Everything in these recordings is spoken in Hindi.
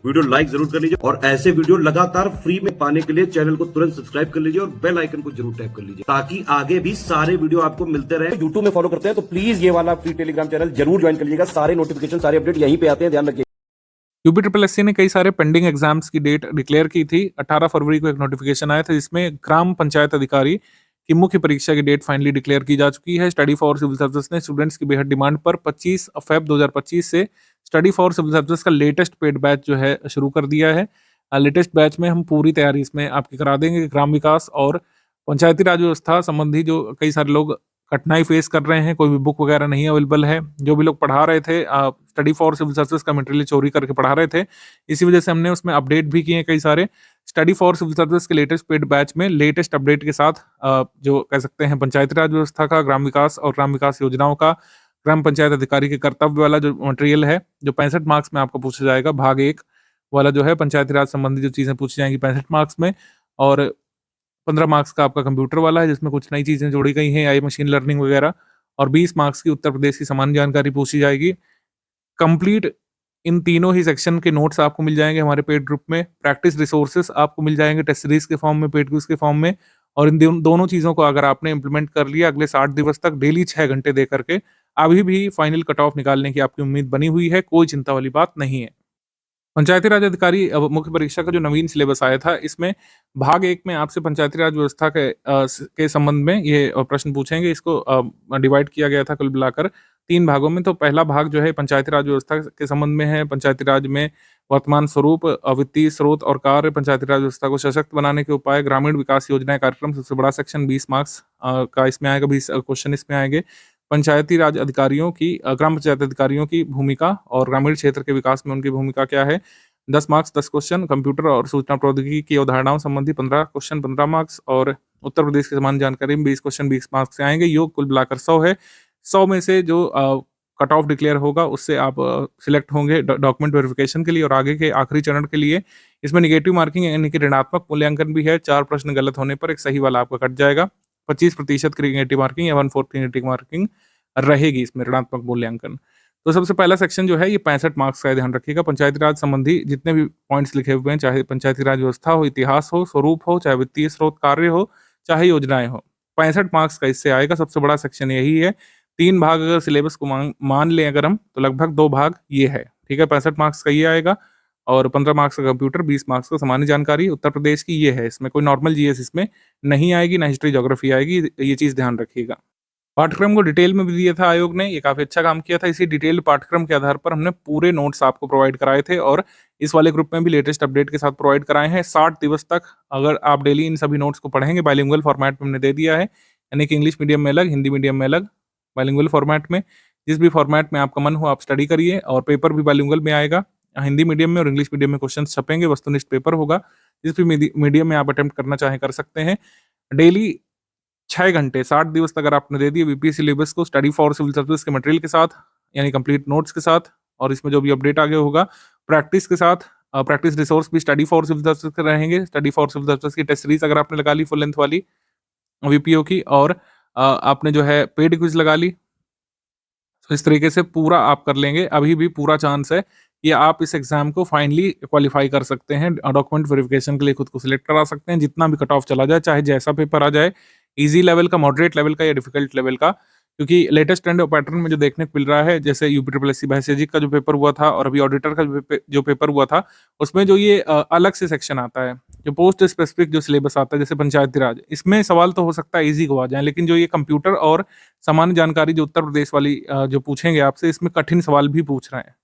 वीडियो लाइक जरूर कर लीजिए और ऐसे वीडियो लगातार फ्री में पाने के लिए चैनल को तुरंत सब्सक्राइब कर लीजिए और बेल आइकन को जरूर टैप कर लीजिए ताकि आगे भी सारे वीडियो आपको मिलते रहे। यूट्यूब में फॉलो करते हैं तो प्लीज ये वाला फ्री टेलीग्राम चैनल जरूर ज्वाइन कर लीजिएगा। सारे नोटिफिकेशन सारे अपडेट यहीं पे आते हैं, ध्यान रखिए। यूपीट्रिपलएससी ने कई सारे पेंडिंग एग्जाम्स की डेट डिक्लेयर की थी। 18 फरवरी को एक नोटिफिकेशन आया था जिसमें ग्राम पंचायत अधिकारी की मुख्य परीक्षा की डेट फाइनली डिक्लेयर की जा चुकी है। स्टडी फॉर सिविल सर्विसेज ने स्टूडेंट्स की बेहद डिमांड पर 25 फेब 2025 से स्टडी फॉर सिविल सर्विसेज का लेटेस्ट पेड बैच जो है शुरू कर दिया है। लेटेस्ट बैच में हम पूरी तैयारी इसमें आपकी करा देंगे। ग्राम विकास और पंचायती राज व्यवस्था संबंधी जो कई सारे लोग कठिनाई फेस कर रहे हैं, कोई भी बुक वगैरह नहीं अवेलेबल है, जो भी लोग पढ़ा रहे थे स्टडी फॉर सिविल सर्विसेज का मटेरियल चोरी करके पढ़ा रहे थे, इसी वजह से हमने उसमें अपडेट भी किए हैं कई सारे। स्टडी फॉर सिविल सर्विसेज के लेटेस्ट पेड बैच में लेटेस्ट अपडेट के साथ जो कह सकते हैं पंचायती राज व्यवस्था का, ग्राम विकास और ग्राम विकास योजनाओं का, ग्राम पंचायत अधिकारी के कर्तव्य वाला जो मटेरियल है, जो 65 मार्क्स में आपको पूछा जाएगा, भाग 1 वाला जो है पंचायती राज संबंधी जो चीजें पूछी जाएंगी 65 मार्क्स में, और 15 मार्क्स का आपका कंप्यूटर वाला है जिसमें कुछ नई चीजें जोड़ी गई हैं, आई मशीन लर्निंग वगैरह, और 20 मार्क्स की उत्तर प्रदेश की सामान्य जानकारी पूछी जाएगी। कंप्लीट इन तीनों ही सेक्शन के नोट्स आपको मिल जाएंगे हमारे पेड ग्रुप में। प्रैक्टिस रिसोर्सेस आपको मिल जाएंगे टेस्ट सीरीज के फॉर्म में, पेड क्विज के फॉर्म में। और इन दोनों चीजों को अगर आपने इंप्लीमेंट कर लिया अगले 60 दिवस तक डेली 6 घंटे दे करके, अभी भी फाइनल कट ऑफ निकालने की आपकी उम्मीद बनी हुई है, कोई चिंता वाली बात नहीं है। पंचायती राज अधिकारी मुख्य परीक्षा का जो नवीन सिलेबस आया था, इसमें भाग 1 में आपसे पंचायती राज व्यवस्था के संबंध में ये प्रश्न पूछेंगे। इसको डिवाइड किया गया था कुल मिलाकर 3 भागों में। तो पहला भाग जो है पंचायती राज व्यवस्था के संबंध में है। पंचायती राज में वर्तमान स्वरूप, वित्तीय स्रोत और कार्य, पंचायती राज व्यवस्था को सशक्त बनाने के उपाय, ग्रामीण विकास योजना कार्यक्रम, सबसे बड़ा सेक्शन 20 मार्क्स का इसमें आएगा, 20 क्वेश्चन इसमें आएंगे। पंचायती राज अधिकारियों की, ग्राम पंचायत अधिकारियों की भूमिका और ग्रामीण क्षेत्र के विकास में उनकी भूमिका क्या है, 10 मार्क्स 10 क्वेश्चन। कंप्यूटर और सूचना प्रौद्योगिकी की अवधारणाओं संबंधी 15 क्वेश्चन 15 मार्क्स, और उत्तर प्रदेश की समान जानकारी में 20 क्वेश्चन 20 मार्क्स से आएंगे। योग कुल मिलाकर 100 है। 100 में से जो कट ऑफ डिक्लेयर होगा उससे आप सिलेक्ट होंगे डॉक्यूमेंट वेरिफिकेशन के लिए और आगे के आखिरी चरण के लिए। इसमें निगेटिव मार्किंग यानी कि ऋणात्मक मूल्यांकन भी है। 4 प्रश्न गलत होने पर एक सही वाला आपका कट जाएगा। 25% की निगेटिव मार्किंग या 1/4 की नेगेटिव मार्किंग रहेगी इसमें ऋणात्मक मूल्यांकन। तो सबसे पहला सेक्शन जो है ये 65 मार्क्स का है, ध्यान रखिएगा। पंचायती राज संबंधी जितने भी पॉइंट्स लिखे हुए हैं, चाहे पंचायती राज व्यवस्था हो, इतिहास हो, स्वरूप हो, चाहे वित्तीय स्रोत कार्य हो, चाहे योजनाएं हो, 65 मार्क्स का इससे आएगा। सबसे बड़ा सेक्शन यही है। 3 भाग अगर सिलेबस को मान लें अगर हम, तो लगभग 2 भाग ये है, ठीक है। 65 मार्क्स का ये आएगा और 15 मार्क्स का कंप्यूटर, 20 मार्क्स का सामान्य जानकारी उत्तर प्रदेश की ये है। इसमें कोई नॉर्मल जीएस इसमें नहीं आएगी, ना हिस्ट्री ज्योग्राफी आएगी, ये चीज ध्यान रखिएगा। पाठ्यक्रम को डिटेल में भी दिया था आयोग ने, ये काफी अच्छा काम किया था। इसी डिटेल पाठ्यक्रम के आधार पर हमने पूरे नोट्स आपको प्रोवाइड कराए थे और इस वाले ग्रुप में भी लेटेस्ट अपडेट के साथ प्रोवाइड कराए हैं। 60 दिवस तक अगर आप डेली इन सभी नोट्स को पढ़ेंगे, बाइलिंगुअल फॉर्मेट में हमने दे दिया है, यानी कि इंग्लिश मीडियम में अलग, हिंदी मीडियम में अलग, बाइलिंगुअल फॉर्मेट में। जिस भी फॉर्मेट में आपका मन हो आप स्टडी करिए, और पेपर भी बाइलिंगुअल में आएगा। हिंदी मीडियम में और इंग्लिश मीडियम में क्वेश्चन छपेंगे, वस्तुनिष्ठ पेपर होगा। जिस भी मीडियम में आप अटेम्प्ट करना चाहें कर सकते हैं। डेली 6 घंटे 60 दिवस तक अगर आपने दे दिए बीपीएस सिलेबस को स्टडी फॉर सिविल सर्विस के मटेरियल के साथ, यानी कंप्लीट नोट्स के साथ, और इसमें जो भी अपडेट आगे होगा प्रैक्टिस के साथ, प्रैक्टिस रिसोर्स भी स्टडी फॉर सिविल सर्विस के रहेंगे। स्टडी फॉर सिविल सर्विस की टेस्ट सीरीज अगर आपने लगा ली फुल लेंथ वाली वीपीओ की, और आपने जो है पेड क्विज लगा ली, तो इस तरीके से पूरा आप कर लेंगे। अभी भी पूरा चांस है कि आप इस एग्जाम को फाइनली क्वालिफाई कर सकते हैं। डॉक्यूमेंट वेरिफिकेशन के लिए खुद को सिलेक्ट करा सकते हैं, जितना भी कट ऑफ चला जाए, चाहे जैसा पेपर आ जाए, इजी लेवल का, मॉडरेट लेवल का या डिफिकल्ट लेवल का। क्योंकि लेटेस्ट ट्रेंड और पैटर्न में जो देखने को मिल रहा है, जैसे यूपीट्रिपलएससी भैंसेजिक का जो पेपर हुआ था और अभी ऑडिटर का जो पेपर हुआ था, उसमें जो ये अलग से सेक्शन आता है, जो पोस्ट स्पेसिफिक जो सिलेबस आता है, जैसे पंचायती राज, इसमें सवाल तो हो सकता है इजी को आ जाए, लेकिन जो ये कंप्यूटर और सामान्य जानकारी जो उत्तर प्रदेश वाली जो पूछेंगे आपसे, इसमें कठिन सवाल भी पूछ रहे हैं।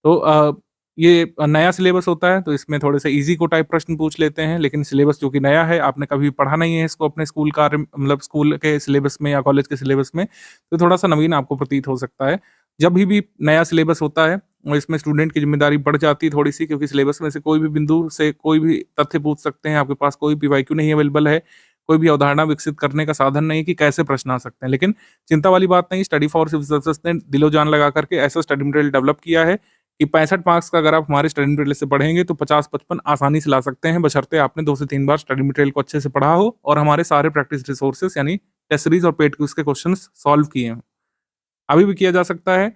तो ये नया सिलेबस होता है, तो इसमें थोड़े से इजी को टाइप प्रश्न पूछ लेते हैं, लेकिन सिलेबस जो कि नया है, आपने कभी पढ़ा नहीं है इसको अपने स्कूल कार्य, मतलब स्कूल के सिलेबस में या कॉलेज के सिलेबस में, तो थोड़ा सा नवीन आपको प्रतीत हो सकता है। जब भी नया सिलेबस होता है और इसमें स्टूडेंट की जिम्मेदारी बढ़ जाती है थोड़ी सी, क्योंकि सिलेबस में से कोई भी बिंदु से कोई भी तथ्य पूछ सकते हैं। आपके पास कोई पीवाईक्यू नहीं अवेलेबल है, कोई भी अवधारणा विकसित करने का साधन नहीं कि कैसे प्रश्न आ सकते हैं। लेकिन चिंता वाली बात नहीं, स्टडी फॉर सिविल सर्विसेज ने दिलो जान लगा करके ऐसा स्टडी मटेरियल डेवलप किया है कि 65 मार्क्स का अगर आप हमारे स्टडी मटेरियल से पढ़ेंगे तो 50-55 आसानी से ला सकते हैं, बशर्ते आपने 2 से 3 बार स्टडी मटेरियल को अच्छे से पढ़ा हो और हमारे सारे प्रैक्टिस रिसोर्सेस यानी टेस्ट सीरीज और पेड क्विज के क्वेश्चंस सॉल्व किए हों। अभी भी किया जा सकता है।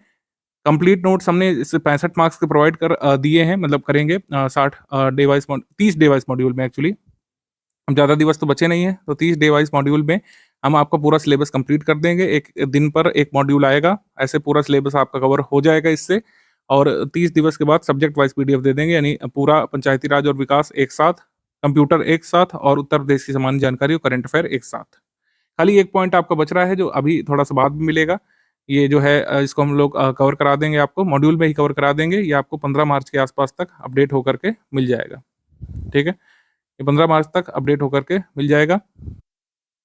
कंप्लीट नोट्स हमने इस 65 मार्क्स के प्रोवाइड कर दिए हैं, मतलब करेंगे 60 day wise 30 day wise module में एक्चुअली। अब ज़्यादा दिवस तो बचे नहीं हैं, तो 30 डे वाइज मॉड्यूल में हम आपका पूरा सिलेबस कंप्लीट कर देंगे। एक दिन पर एक मॉड्यूल आएगा, ऐसे पूरा सिलेबस आपका कवर हो जाएगा इससे। और 30 दिवस के बाद सब्जेक्ट वाइज पीडीएफ दे देंगे, यानी पूरा पंचायती राज और विकास एक साथ, कंप्यूटर एक साथ, और उत्तर प्रदेश की सामान्य जानकारी और करंट अफेयर एक साथ। खाली एक पॉइंट आपका बच रहा है जो अभी थोड़ा-सा बाद में मिलेगा। ये जो है इसको हम लोग कवर करा देंगे, आपको मॉड्यूल में ही कवर करा देंगे। ये आपको 15 मार्च के आस-पास तक अपडेट होकर के मिल जाएगा। ठीक है? ये 15 मार्च तक अपडेट होकर के मिल जाएगा,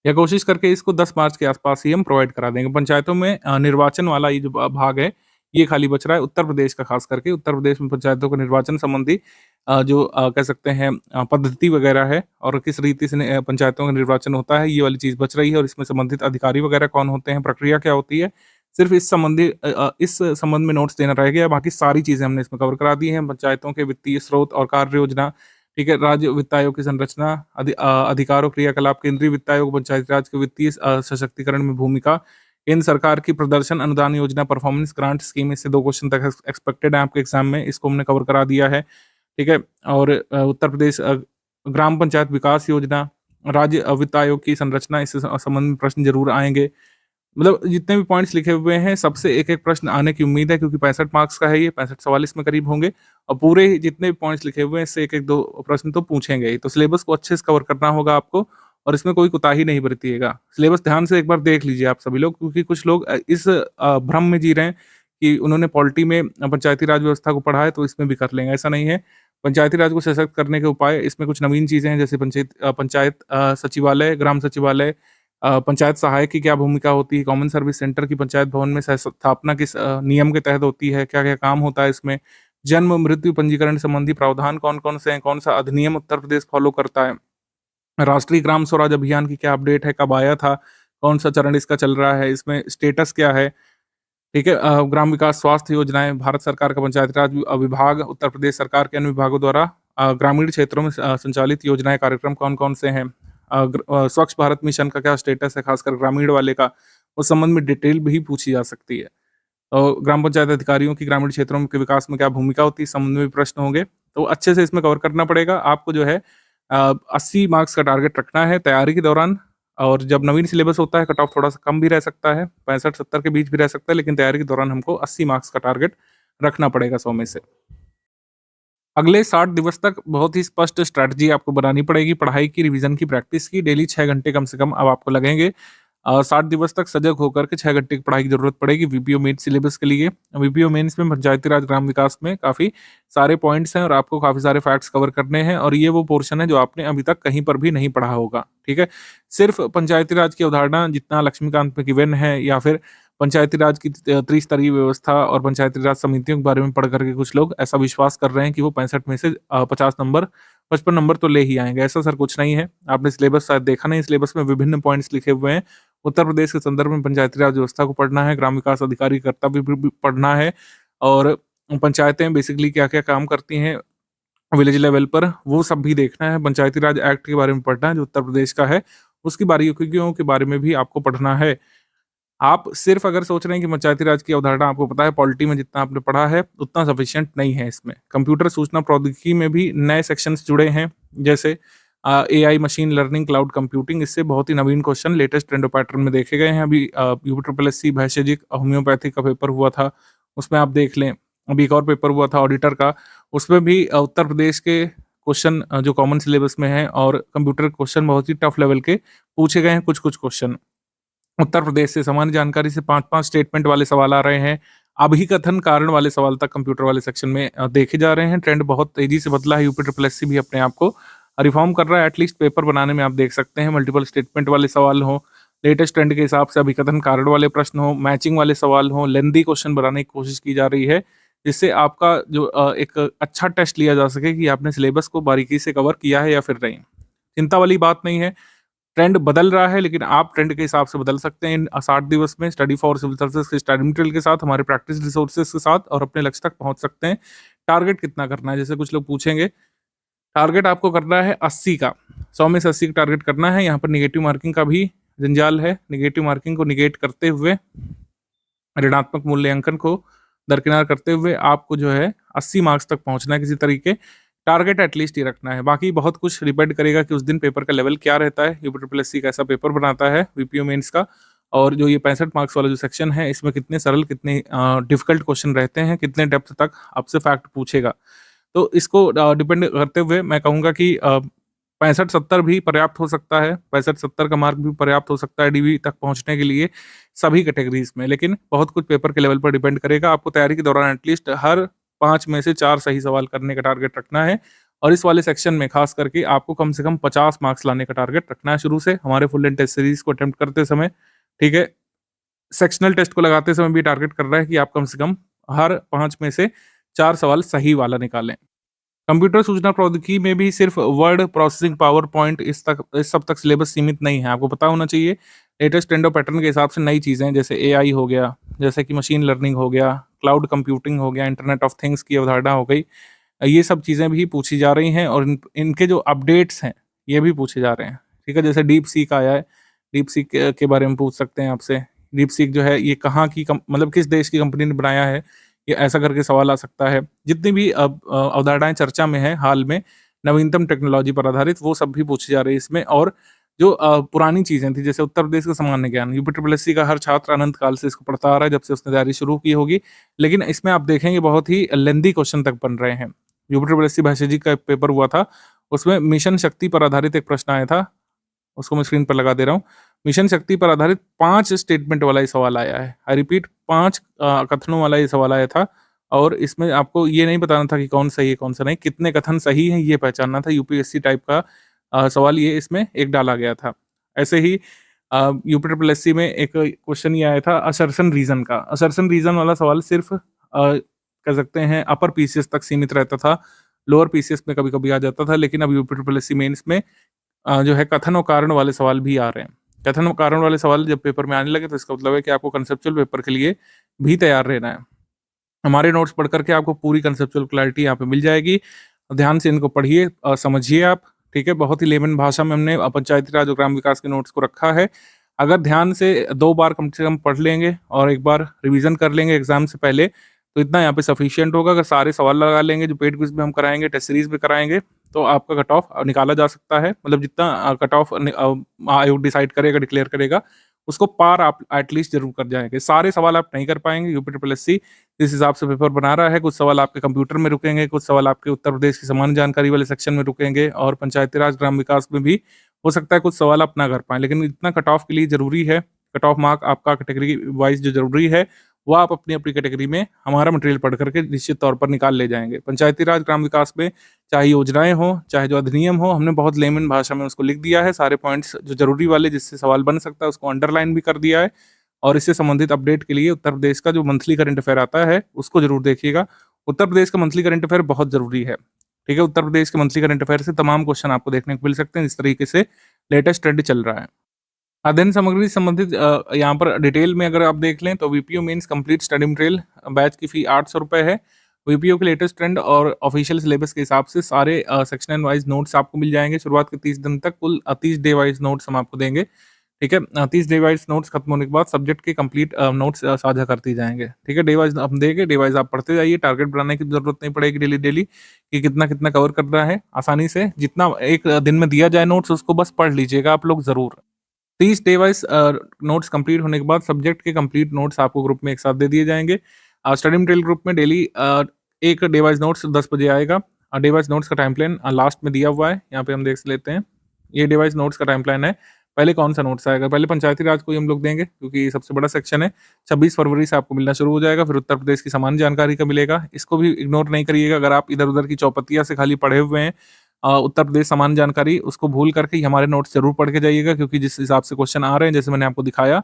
या कोशिश करके इसको 10 मार्च के आसपास ही हम प्रोवाइड करा देंगे। पंचायतों में निर्वाचन वाला ये जो भाग है, ये खाली बच रहा है उत्तर प्रदेश का, खास करके उत्तर प्रदेश में पंचायतों के निर्वाचन संबंधी जो कह सकते हैं पद्धति वगैरह है, और किस रीति से पंचायतों का निर्वाचन होता है, ये वाली चीज़ बच रही है। और इसमें संबंधित अधिकारी वगैरह कौन होते हैं, प्रक्रिया क्या होती है, सिर्फ इस संबंध में नोट्स देना रह गया। बाकी सारी चीज़ें हमने इसमें कवर करा दी हैं। पंचायतों के वित्तीय स्रोत और कार्य योजना, ठीक है, राज्य वित्त आयोग की संरचना, अधिकार और क्रियाकलाप, केंद्रीय वित्त आयोग, पंचायती राज के वित्तीय सशक्तिकरण में भूमिका, केंद्र सरकार की प्रदर्शन अनुदान योजना, परफॉर्मेंस ग्रांट स्कीम, इससे 2 क्वेश्चन तक एक्सपेक्टेड है आपके एग्जाम में, इसको हमने कवर करा दिया है। ठीक है? और उत्तर प्रदेश ग्राम पंचायत विकास योजना, राज्य वित्त आयोग की संरचना, इससे संबंध में प्रश्न जरूर आएंगे। मतलब जितने भी पॉइंट्स लिखे हुए हैं, सबसे एक-एक प्रश्न आने की उम्मीद है, क्योंकि 65 मार्क्स का है ये, 65 सवाल इसमें करीब होंगे, और पूरे ही जितने भी पॉइंट्स लिखे हुए हैं, इससे 1-1 2 प्रश्न तो पूछेंगे ही। तो सिलेबस को अच्छे से कवर करना होगा आपको, और इसमें कोई कोताही नहीं बरतिएगा। सिलेबस ध्यान से एक बार देख लीजिए आप सभी लोग, क्योंकि कुछ लोग इस भ्रम में जी रहे हैं कि उन्होंने पॉलिटी में पंचायती राज व्यवस्था को पढ़ा है, तो इसमें भी कर लेंगे, ऐसा नहीं है। पंचायती राज को सशक्त करने के उपाय, इसमें कुछ नवीन चीज़ें हैं, जैसे पंचायत सचिवालय, ग्राम सचिवालय, पंचायत सहायक की क्या भूमिका होती है, कॉमन सर्विस सेंटर की पंचायत भवन में सह स्थापना किस नियम के तहत होती है, क्या-क्या काम होता है इसमें, जन्म मृत्यु पंजीकरण संबंधी प्रावधान कौन-कौन से हैं, कौन-सा अधिनियम उत्तर प्रदेश फॉलो करता है, राष्ट्रीय ग्राम स्वराज अभियान की क्या अपडेट है, कब आया था, कौन-सा चरण इसका चल रहा है, इसमें स्टेटस क्या है, ठीक है? ग्राम विकास स्वास्थ्य योजनाएँ, भारत सरकार का पंचायती राज विभाग, उत्तर प्रदेश सरकार के अन्य विभागों द्वारा ग्रामीण क्षेत्रों में संचालित योजनाएँ, कार्यक्रम कौन-कौन से हैं, स्वच्छ भारत मिशन का क्या स्टेटस है, खासकर ग्रामीण वाले का, उस संबंध में डिटेल भी पूछी जा सकती है। ग्राम पंचायत अधिकारियों की ग्रामीण क्षेत्रों के विकास में क्या भूमिका होती है, इस संबंध में भी प्रश्न होंगे, तो अच्छे से इसमें कवर करना पड़ेगा आपको। जो है 80 मार्क्स का टारगेट रखना है तैयारी के दौरान, और जब नवीन सिलेबस होता है, कट ऑफ थोड़ा सा कम भी रह सकता है, 65-70 के बीच भी रह सकता है, लेकिन तैयारी के दौरान हमको 80 मार्क्स का टारगेट रखना पड़ेगा 100 में से। अगले 60 दिवस तक बहुत ही स्पष्ट स्ट्रैटेजी आपको बनानी पड़ेगी, पढ़ाई की, रिवीजन की, प्रैक्टिस की। डेली 6 घंटे कम से कम अब आपको लगेंगे। 60 दिवस तक सजग होकर के 6 घंटे की पढ़ाई की जरूरत पड़ेगी वीपीओ मेंस सिलेबस के लिए। वीपीओ मेंस में पंचायती राज ग्राम विकास में काफ़ी सारे पॉइंट्स हैं, और आपको काफ़ी सारे फैक्ट्स कवर करने हैं, और ये वो पोर्शन है जो आपने अभी तक कहीं पर भी नहीं पढ़ा होगा। ठीक है? सिर्फ पंचायती राज की अवधारणा जितना लक्ष्मीकांत में गिवन है, या फिर पंचायती राज की त्रिस्तरीय व्यवस्था और पंचायती राज समितियों के बारे में पढ़ करके कुछ लोग ऐसा विश्वास कर रहे हैं कि वो 65 में से 50 नंबर, 55 नंबर तो ले ही आएंगे। ऐसा सर कुछ नहीं है। आपने सिलेबस शायद देखा नहीं, सिलेबस में विभिन्न पॉइंट्स लिखे हुए हैं। उत्तर प्रदेश के संदर्भ में पंचायती राज व्यवस्था को पढ़ना है, ग्राम विकास अधिकारी कर्तव्य भी पढ़ना है, और पंचायतें बेसिकली क्या-क्या काम करती हैं विलेज लेवल पर, वो सब भी देखना है। पंचायती राज एक्ट के बारे में पढ़ना है जो उत्तर प्रदेश का है, उसकी बारीकियों के बारे में भी आपको पढ़ना है। आप सिर्फ अगर सोच रहे हैं कि पंचायती राज की अवधारणा आपको पता है, पॉलिटी में जितना आपने पढ़ा है उतना सफिशिएंट नहीं है इसमें। कंप्यूटर सूचना प्रौद्योगिकी में भी नए सेक्शंस जुड़े हैं, जैसे AI, machine learning, cloud computing. इससे बहुत ही नवीन क्वेश्चन लेटेस्ट ट्रेंड पैटर्न में देखे गए हैं। अभी यूपीएससी भैषजिक होम्योपैथी का पेपर हुआ था, उसमें आप देख लें। अभी एक और पेपर हुआ था ऑडिटर का, उसमें भी उत्तर प्रदेश के क्वेश्चन जो कॉमन सिलेबस में है, और कंप्यूटर क्वेश्चन बहुत ही टफ लेवल के पूछे गए हैं। कुछ क्वेश्चन उत्तर प्रदेश से सामान्य जानकारी से 5-5 स्टेटमेंट वाले सवाल आ रहे हैं। अभिकथन कारण वाले सवाल तक कंप्यूटर वाले सेक्शन में देखे जा रहे हैं। ट्रेंड बहुत तेजी से बदला है। यूपीएससी भी अपने आप को रिफॉर्म कर रहा है। एटलीस्ट पेपर बनाने में आप देख सकते हैं मल्टीपल स्टेटमेंट वाले सवाल हो, लेटेस्ट ट्रेंड के हिसाब से अभिकथन कारण वाले प्रश्न हो, मैचिंग वाले सवाल हो, लेंदी क्वेश्चन बनाने की कोशिश की जा रही है, जिससे आपका जो एक अच्छा टेस्ट लिया जा सके कि आपने सिलेबस को बारीकी से कवर किया है या फिर नहीं। चिंता वाली बात नहीं है। ट्रेंड बदल रहा है, लेकिन आप ट्रेंड के हिसाब से बदल सकते हैं इन 60 दिवस में। स्टडी फॉर सिविल सर्विसेज के स्टडी मटेरियल के साथ, हमारे प्रैक्टिस रिसोर्सेज के साथ, और अपने लक्ष्य तक पहुंच सकते हैं। टारगेट कितना करना है, जैसे कुछ लोग पूछेंगे। टारगेट आपको करना है 80 का, 100 में से 80 का टारगेट करना है। यहाँ पर निगेटिव मार्किंग का भी जंजाल है। निगेटिव मार्किंग को निगेट करते हुए ऋणात्मक मूल्यांकन को दरकिनार करते हुए आपको जो है 80 मार्क्स तक पहुंचना है किसी तरीके। टारगेट एटलीस्ट ये रखना है। बाकी बहुत कुछ डिपेंड करेगा कि उस दिन पेपर का लेवल क्या रहता है, यूपीपीएससी कैसा पेपर बनाता है वीपीओ मेंस का, और जो ये 65 मार्क्स वाला जो सेक्शन है इसमें कितने सरल, कितने डिफिकल्ट क्वेश्चन रहते हैं, कितने डेप्थ तक आपसे फैक्ट पूछेगा। तो इसको डिपेंड करते हुए मैं कहूँगा कि 65-70 भी पर्याप्त हो सकता है, 65-70 का मार्क भी पर्याप्त हो सकता है डीवी तक पहुँचने के लिए सभी कैटेगरीज़ में। लेकिन बहुत कुछ पेपर के लेवल पर डिपेंड करेगा। आपको तैयारी के दौरान एटलीस्ट हर 5 में से 4 सही सवाल करने का टारगेट रखना है, और इस वाले सेक्शन में खास करके आपको कम से कम 50 मार्क्स लाने का टारगेट रखना है शुरू से। हमारे फुल एंड टेस्ट सीरीज़ को अटेम्प्ट करते समय, ठीक है, सेक्शनल टेस्ट को लगाते समय भी टारगेट कर रहा है कि आप कम से कम हर 5 में से 4 सवाल सही वाला निकालें। कंप्यूटर सूचना प्रौद्योगिकी में भी सिर्फ वर्ड प्रोसेसिंग, पावर पॉइंट इस सब तक सिलेबस सीमित नहीं है। आपको पता होना चाहिए लेटेस्ट ट्रेंड और पैटर्न के हिसाब से नई चीज़ें जैसे एआई हो गया, जैसे कि मशीन लर्निंग हो गया, क्लाउड कंप्यूटिंग हो गया, इंटरनेट ऑफ थिंग्स की अवधारणा हो गई। ये सब चीज़ें भी पूछी जा रही हैं, और इनके जो अपडेट्स हैं ये भी पूछे जा रहे हैं। ठीक है, जैसे डीप सीक आया है, डीप सीक के बारे में पूछ सकते हैं आपसे। डीप सीक जो है ये कहाँ की मतलब किस देश की कंपनी ने बनाया है, ये ऐसा करके सवाल आ सकता है। जितनी भी अब अवधारणाएँ चर्चा में हैं हाल में, नवीनतम टेक्नोलॉजी पर आधारित, वो सब भी पूछी जा रही है इसमें। और जो पुरानी चीज़ें थी जैसे उत्तर प्रदेश का सामान्य ज्ञान, यूपीपीएससी का हर छात्र अनंत काल से इसको पढ़ता आ रहा है जब से उसने तैयारी शुरू की होगी। लेकिन इसमें आप देखेंगे बहुत ही लेंथी क्वेश्चन तक बन रहे हैं। यूपीपीएससी भाषा जी का एक पेपर हुआ था, उसमें मिशन शक्ति पर आधारित एक प्रश्न आया था, उसको मैं स्क्रीन पर लगा दे रहा हूँ। मिशन शक्ति पर आधारित 5 स्टेटमेंट वाला ये सवाल आया है। आई रिपीट, 5 कथनों वाला ये सवाल आया था, और इसमें आपको ये नहीं बताना था कि कौन सही है, कौन सा नहीं, कितने कथन सही हैं ये पहचानना था। यूपीएससी टाइप का सवाल ये इसमें एक डाला गया था। ऐसे ही यूपीपीएससी में एक क्वेश्चन ये आया था असर्शन रीज़न का। असर्शन रीज़न वाला सवाल सिर्फ कह सकते हैं अपर पीसीएस तक सीमित रहता था, लोअर पीसीएस में कभी-कभी आ जाता था, लेकिन अब यूपीपीएससी मेंस में जो है कथन और कारण वाले सवाल भी आ रहे हैं। कथन और कारण वाले सवाल जब पेपर में आने लगे तो इसका मतलब है कि आपको कंसेप्चुअल पेपर के लिए भी तैयार रहना है। हमारे नोट्स पढ़ कर के आपको पूरी कंसेप्चुअल क्लैरिटी यहाँ पे मिल जाएगी। ध्यान से इनको पढ़िए, समझिए आप, ठीक है? बहुत ही लेमन भाषा में हमने पंचायती राज और ग्राम विकास के नोट्स को रखा है। अगर ध्यान से 2 बार कम से कम पढ़ लेंगे और 1 बार रिवीजन कर लेंगे एग्जाम से पहले, तो इतना यहाँ पे सफिशिएंट होगा। अगर सारे सवाल लगा लेंगे जो पेड क्विज में हम कराएंगे, टेस्ट सीरीज में कराएंगे, तो आपका कट ऑफ निकाला जा सकता है। मतलब जितना कट ऑफ आयोग डिसाइड करेगा, डिक्लेयर करेगा, उसको पार आप एटलीस्ट जरूर कर जाएंगे। सारे सवाल आप नहीं कर पाएंगे। यूपीपीएससी जिस हिसाब से पेपर बना रहा है, कुछ सवाल आपके कंप्यूटर में रुकेंगे, कुछ सवाल आपके उत्तर प्रदेश की सामान्य जानकारी वाले सेक्शन में रुकेंगे, और पंचायती राज ग्राम विकास में भी हो सकता है कुछ सवाल आप ना कर पाएं। लेकिन इतना कट ऑफ के लिए जरूरी है, कट ऑफ मार्क आपका कैटेगरी वाइज जो जरूरी है वो आप अपनी अपनी कैटेगरी में हमारा मटेरियल पढ़ करके निश्चित तौर पर निकाल ले जाएंगे। पंचायती राज ग्राम विकास में चाहे योजनाएं हो, चाहे जो अधिनियम हो, हमने बहुत लेमन भाषा में उसको लिख दिया है। सारे पॉइंट्स जो जरूरी वाले जिससे सवाल बन सकता है उसको अंडरलाइन भी कर दिया है। और इससे संबंधित अपडेट के लिए उत्तर प्रदेश का जो मंथली करंट अफेयर आता है उसको जरूर देखिएगा। उत्तर प्रदेश का मंथली करंट अफेयर बहुत जरूरी है, ठीक है? उत्तर प्रदेश के मंथली करंट अफेयर से तमाम क्वेश्चन आपको देखने को मिल सकते हैं जिस तरीके से लेटेस्ट ट्रेंड चल रहा है। अध्ययन सामग्री से संबंधित यहाँ पर डिटेल में अगर आप देख लें तो VPO means complete study material batch की फी 800 रुपये है। वीपीओ के लेटेस्ट ट्रेंड और ऑफिशियल सिलेबस के हिसाब से सारे सेक्शन वाइज नोट्स आपको मिल जाएंगे। शुरुआत के 30 दिन तक कुल 30 डे वाइज नोट्स हम आपको देंगे, ठीक है? 30 डे वाइज नोट्स खत्म होने के बाद सब्जेक्ट के कंप्लीट नोट्स साझा करती जाएंगे, ठीक है? डे वाइज हम देंगे, डे वाइज आप पढ़ते जाइए। टारगेट बनाने की जरूरत नहीं पड़ेगी डेली डेली कि कितना कितना कवर करना है। आसानी से जितना एक दिन में दिया जाए नोट्स उसको बस पढ़ लीजिएगा आप लोग जरूर। 30 डे वाइज नोट्स कंप्लीट होने के बाद सब्जेक्ट के कंप्लीट नोट्स आपको ग्रुप में एक साथ दे दिए जाएंगे। स्टडी मटेरियल ग्रुप में डेली एक डे वाइज नोट्स 10 बजे आएगा। डे वाइज नोट्स का टाइम प्लान लास्ट में दिया हुआ है, यहाँ पे हम देख लेते हैं। ये डे वाइज नोट्स का टाइम प्लान है। पहले कौन सा नोट्स आएगा? पहले पंचायती राज को ही हम लोग देंगे क्योंकि ये सबसे बड़ा सेक्शन है। 26 फरवरी से आपको मिलना शुरू हो जाएगा। फिर उत्तर प्रदेश की सामान्य जानकारी का मिलेगा, इसको भी इग्नोर नहीं करिएगा। अगर आप इधर उधर की चौपतिया से खाली पढ़े हुए हैं उत्तर प्रदेश सामान्य जानकारी, उसको भूल करके ही हमारे नोट्स जरूर पढ़ के जाइएगा, क्योंकि जिस हिसाब से क्वेश्चन आ रहे हैं, जैसे मैंने आपको दिखाया,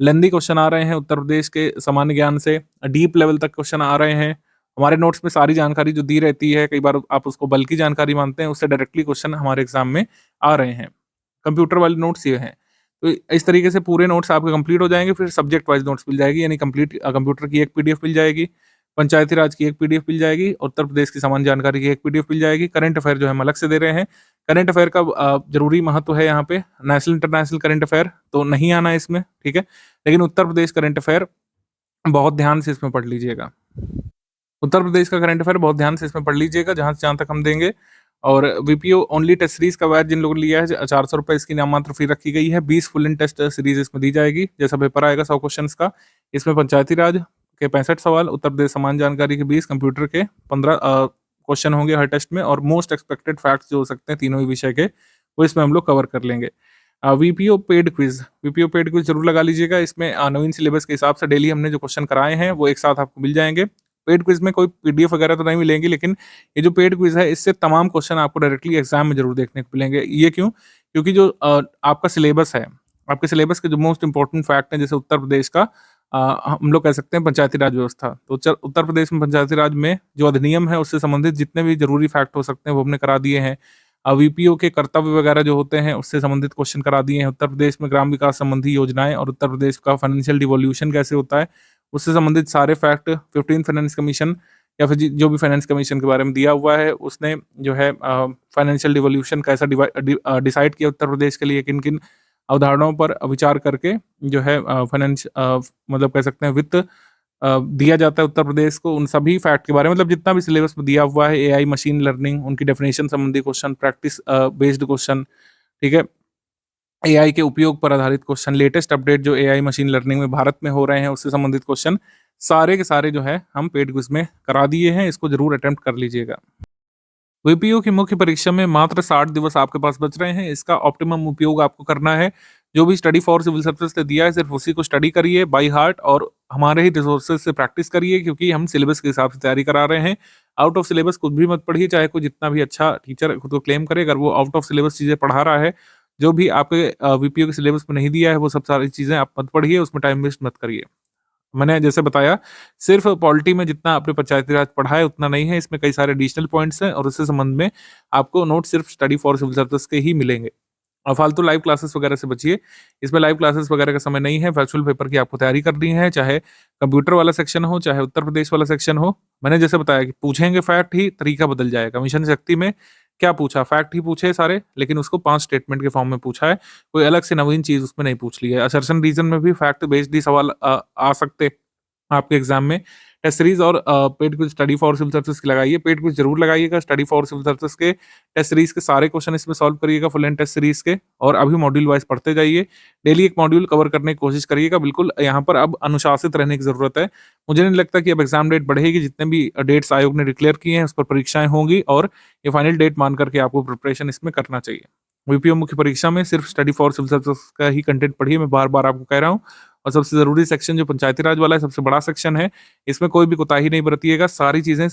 लेंदी क्वेश्चन आ रहे हैं उत्तर प्रदेश के सामान्य ज्ञान से, डीप लेवल तक क्वेश्चन आ रहे हैं। हमारे नोट्स में सारी जानकारी जो दी रहती है, कई बार आप उसको बल्कि जानकारी मानते हैं, उससे डायरेक्टली क्वेश्चन हमारे एग्जाम में आ रहे हैं। कंप्यूटर वाले नोट्स ये हैं। तो इस तरीके से पूरे नोट्स आपके कंप्लीट हो जाएंगे। फिर सब्जेक्ट वाइज नोट्स मिल जाएगी, यानी कंप्लीट कंप्यूटर की एक पीडीएफ मिल जाएगी, पंचायती राज की एक पीडीएफ मिल जाएगी, उत्तर प्रदेश की सामान्य जानकारी की एक पीडीएफ मिल जाएगी। करंट अफेयर जो हम अलग से दे रहे हैं। करंट अफेयर का जरूरी महत्व है यहाँ पे। नेशनल इंटरनेशनल करंट अफेयर तो नहीं आना है इसमें, ठीक है? लेकिन उत्तर प्रदेश करंट अफेयर बहुत ध्यान से इसमें पढ़ लीजिएगा। उत्तर प्रदेश का करंट अफेयर बहुत ध्यान से इसमें पढ़ लीजिएगा, जहाँ तक हम देंगे। और वीपीओ ओनली टेस्ट सीरीज का बैच जिन लोगों ने लिया है, 400 रुपये इसकी नाम मात्र फी रखी गई है। 20 फुल इन टेस्ट सीरीज इसमें दी जाएगी। जैसा पेपर आएगा 100 क्वेश्चन का, इसमें पंचायती राज के 65 सवाल, उत्तर प्रदेश समान जानकारी के 20, कंप्यूटर के 15 क्वेश्चन होंगे हर टेस्ट में, और मोस्ट एक्सपेक्टेड फैक्ट्स जो हो सकते हैं तीनों ही विषय के, वो इसमें हम लोग कवर कर लेंगे। वीपीओ पेड क्विज जरूर लगा लीजिएगा। इसमें नवीन सिलेबस के हिसाब से डेली हमने जो क्वेश्चन कराए हैं वो एक साथ आपको मिल जाएंगे। पेड क्विज में कोई पीडीएफ वगैरह तो नहीं मिलेंगी, लेकिन ये जो पेड क्विज है इससे तमाम क्वेश्चन आपको डायरेक्टली एग्जाम में जरूर देखने को मिलेंगे। ये क्यों? क्योंकि जो आपका सिलेबस है, आपके सिलेबस के जो मोस्ट इंपॉर्टेंट फैक्ट हैं, जैसे उत्तर प्रदेश का हम लोग कह सकते हैं पंचायती राज व्यवस्था, तो उत्तर प्रदेश में पंचायती राज में जो अधिनियम है उससे संबंधित जितने भी जरूरी फैक्ट हो सकते हैं वो हमने करा दिए हैं। वीपीओ के कर्तव्य वगैरह जो होते हैं उससे संबंधित क्वेश्चन करा दिए हैं। उत्तर प्रदेश में ग्राम विकास संबंधी योजनाएं और उत्तर प्रदेश का फाइनेंशियल डिवोल्यूशन कैसे होता है उससे संबंधित सारे फैक्ट 15 फाइनेंस कमीशन या फिर जो भी फाइनेंस कमीशन के बारे में दिया हुआ है उसने जो है फाइनेंशियल डिवोल्यूशन कैसा डिसाइड किया उत्तर प्रदेश के लिए, किन किन अवधारणाओं पर विचार करके जो है फाइनेंस मतलब कह सकते हैं वित्त दिया जाता है उत्तर प्रदेश को, उन सभी फैक्ट के बारे में, मतलब जितना भी सिलेबस में दिया हुआ है, एआई मशीन लर्निंग, उनकी डेफिनेशन संबंधी क्वेश्चन, प्रैक्टिस बेस्ड क्वेश्चन, ठीक है, एआई के उपयोग पर आधारित क्वेश्चन, लेटेस्ट अपडेट जो एआई मशीन लर्निंग में भारत में हो रहे हैं उससे संबंधित क्वेश्चन, सारे के सारे जो है हम पेड क्विज में करा दिए हैं। इसको जरूर अटेम्प्ट कर लीजिएगा। वीपीओ की मुख्य परीक्षा में मात्र 60 दिवस आपके पास बच रहे हैं। इसका ऑप्टिमम उपयोग आपको करना है। जो भी स्टडी फॉर सिविल सर्विस ने दिया है सिर्फ उसी को स्टडी करिए बाय हार्ट, और हमारे ही रिसोर्सेज से प्रैक्टिस करिए, क्योंकि हम सिलेबस के हिसाब से तैयारी करा रहे हैं। आउट ऑफ सिलेबस कुछ भी मत पढ़िए, चाहे कोई जितना भी अच्छा टीचर खुद को क्लेम करे, अगर वो आउट ऑफ सिलेबस चीज़ें पढ़ा रहा है, जो भी आपके वीपीओ के सिलेबस में नहीं दिया है वो सब सारी चीज़ें आप मत पढ़िए, उसमें टाइम वेस्ट मत करिए। मैंने जैसे बताया, सिर्फ पॉलिटी में जितना आपने पंचायती राज पढ़ा है उतना नहीं है, इसमें कई सारे एडिशनल पॉइंट्स हैं, और उससे संबंध में आपको नोट सिर्फ स्टडी फॉर सिविल सर्विस के ही मिलेंगे। और फालतू लाइव क्लासेस वगैरह से बचिए। इसमें लाइव क्लासेस वगैरह का समय नहीं है। वर्चुअल पेपर की आपको तैयारी करनी है, चाहे कंप्यूटर वाला सेक्शन हो, चाहे उत्तर प्रदेश वाला सेक्शन हो। मैंने जैसे बताया कि पूछेंगे फैक्ट ही, तरीका बदल जाएगा। मिशन शक्ति में क्या पूछा? फैक्ट ही पूछे सारे, लेकिन उसको 5 स्टेटमेंट के फॉर्म में पूछा है। कोई अलग से नवीन चीज उसमें नहीं पूछ ली है। असर्शन रीजन में भी फैक्ट बेस्ड ही सवाल आ सकते आपके एग्जाम में। टेस्ट सीरीज और paid quiz study for civil service की लगाइए। पेड क्विज जरूर लगाइएगा। स्टडी फॉर सिविल सर्विस के टेस्ट सीरीज के सारे क्वेश्चन इसमें सॉल्व करिएगा, फुल एंड टेस्ट सीरीज के, और अभी मॉड्यूल वाइज पढ़ते जाइए। डेली एक मॉड्यूल कवर करने की कोशिश करिएगा। बिल्कुल यहाँ पर अब अनुशासित रहने की जरूरत है। मुझे नहीं लगता कि अब एग्जाम डेट बढ़ेगी। जितने भी डेट्स आयोग ने डिक्लेयर किए हैं उस पर परीक्षाएं होंगी, और ये फाइनल डेट मान करके आपको प्रिपरेशन इसमें करना चाहिए। वीपीओ मुख्य परीक्षा में सिर्फ स्टडी फॉर सिविल सर्विस का ही कंटेंट पढ़िए, मैं बार बार आपको कह रहा हूँ। और सबसे जरूरी सेक्शन जो पंचायती राज वाला है, सबसे बड़ा सेक्शन है, इसमें कोई भी कोताही नहीं बरतिएगा। सारी चीजें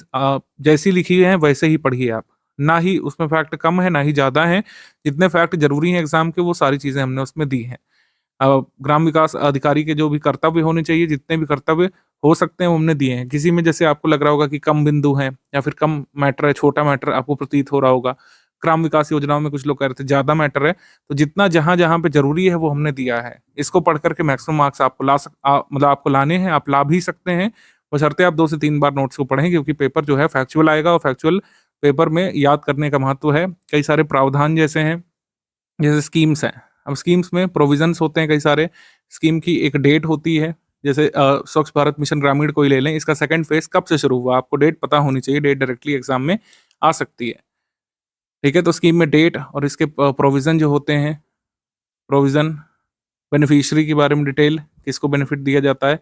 जैसी लिखी हैं वैसे ही पढ़िए आप, ना ही उसमें फैक्ट कम है ना ही ज्यादा है। जितने फैक्ट जरूरी हैं एग्जाम के वो सारी चीजें हमने उसमें दी हैं। ग्राम विकास अधिकारी के जो भी कर्तव्य होने चाहिए, जितने भी कर्तव्य हो सकते हैं वो हमने दिए हैं। किसी में जैसे आपको लग रहा होगा कि कम बिंदु है या फिर कम मैटर है, छोटा मैटर आपको प्रतीत हो रहा होगा, ग्राम विकास योजनाओं में कुछ लोग कह रहे थे ज्यादा मैटर है, तो जितना जहां जहां पे जरूरी है वो हमने दिया है। इसको पढ़ करके मैक्सिमम मार्क्स आपको मतलब आपको लाने हैं, आप ला भी सकते हैं, बशर्ते आप 2 से 3 बार नोट्स को पढ़ें, क्योंकि पेपर जो है फैक्चुअल आएगा, और फैक्चुअल पेपर में याद करने का महत्व है। कई सारे प्रावधान जैसे हैं, जैसे स्कीम्स हैं। अब स्कीम्स में प्रोविजंस होते हैं कई सारे। स्कीम की एक डेट होती है, जैसे स्वच्छ भारत मिशन ग्रामीण को ही ले लें, इसका सेकंड फेज कब से शुरू हुआ आपको डेट पता होनी चाहिए। डेट डायरेक्टली एग्जाम में आ सकती है, ठीक है। तो स्कीम में डेट और इसके प्रोविजन जो होते हैं, प्रोविजन, बेनिफिशियरी के बारे में डिटेल, किसको बेनिफिट दिया जाता है,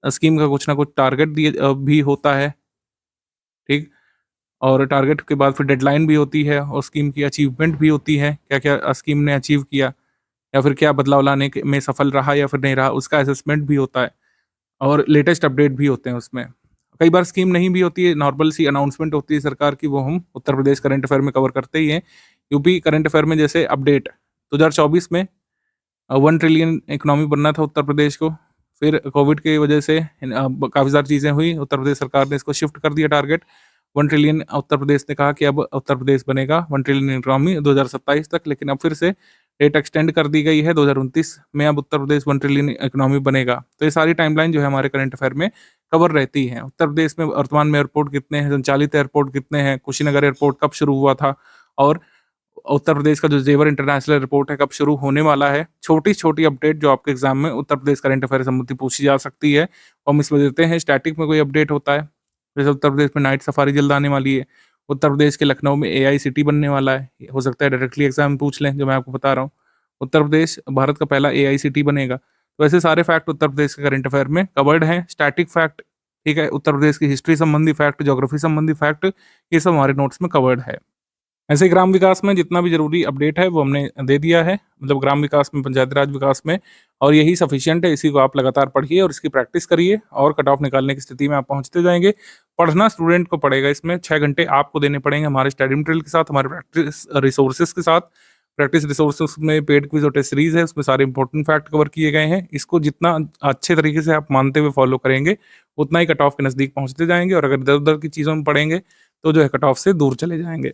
स्कीम का कुछ ना कुछ टारगेट भी होता है, ठीक। और टारगेट के बाद फिर डेडलाइन भी होती है, और स्कीम की अचीवमेंट भी होती है, क्या क्या स्कीम ने अचीव किया, या फिर क्या बदलाव लाने में सफल रहा या फिर नहीं रहा, उसका असेसमेंट भी होता है, और लेटेस्ट अपडेट भी होते हैं उसमें। कई बार स्कीम नहीं भी होती है, नॉर्मल सी अनाउंसमेंट होती है सरकार की, वो हम उत्तर प्रदेश करंट अफेयर में कवर करते ही हैं। यूपी करंट अफेयर में जैसे अपडेट 2024 में 1 ट्रिलियन इकोनॉमी बनना था उत्तर प्रदेश को, फिर कोविड की वजह से काफ़ी सारी चीज़ें हुई, उत्तर प्रदेश सरकार ने इसको शिफ्ट कर दिया टारगेट 1 ट्रिलियन। उत्तर प्रदेश ने कहा कि अब उत्तर प्रदेश बनेगा 1 ट्रिलियन इकोनॉमी 2027 तक, लेकिन अब फिर से डेट एक्सटेंड कर दी गई है 2029 में, अब उत्तर प्रदेश 1 ट्रिलियन इकोनॉमी बनेगा। तो ये सारी टाइमलाइन जो है हमारे करंट अफेयर में कवर रहती है। उत्तर प्रदेश में वर्तमान में एयरपोर्ट कितने हैं, संचालित एयरपोर्ट कितने हैं, कुशीनगर एयरपोर्ट कब शुरू हुआ था, और उत्तर प्रदेश का जो जेवर इंटरनेशनल एयरपोर्ट है कब शुरू होने वाला है। छोटी छोटी अपडेट जो आपके एग्जाम में उत्तर प्रदेश करंट अफेयर संबंधी पूछी जा सकती है, और हम इसमें देते हैं। स्टैटिक में कोई अपडेट होता है, जैसे उत्तर प्रदेश में नाइट सफारी जल्द आने वाली है, उत्तर प्रदेश के लखनऊ में एआई सिटी बनने वाला है, हो सकता है डायरेक्टली एग्जाम पूछ लें जो मैं आपको बता रहा हूँ। उत्तर प्रदेश भारत का पहला एआई सिटी बनेगा। तो ऐसे सारे फैक्ट उत्तर प्रदेश के करंट अफेयर में कवर्ड हैं। स्टैटिक फैक्ट, ठीक है, उत्तर प्रदेश की हिस्ट्री संबंधी फैक्ट, ज्योग्राफी संबंधी फैक्ट, ये सब हमारे नोट्स में कवर्ड है। ऐसे ही ग्राम विकास में जितना भी जरूरी अपडेट है वो हमने दे दिया है, मतलब ग्राम विकास में, पंचायती राज विकास में, और यही सफिशिएंट है। इसी को आप लगातार पढ़िए और इसकी प्रैक्टिस करिए और कट ऑफ निकालने की स्थिति में आप पहुंचते जाएंगे। पढ़ना स्टूडेंट को पड़ेगा, इसमें 6 घंटे आपको देने पड़ेंगे हमारे स्टडी मटेरियल के साथ, हमारे प्रैक्टिस रिसोर्सेज के साथ। प्रैक्टिस रिसोर्सेज में पेड क्विज और टेस्ट सीरीज है, उसमें सारे इंपॉर्टेंट फैक्ट कवर किए गए हैं। इसको जितना अच्छे तरीके से आप मानते हुए फॉलो करेंगे उतना ही कट ऑफ के नज़दीक पहुंचते जाएंगे, और अगर इधर उधर की चीज़ों में पढ़ेंगे तो जो है कट ऑफ से दूर चले जाएंगे।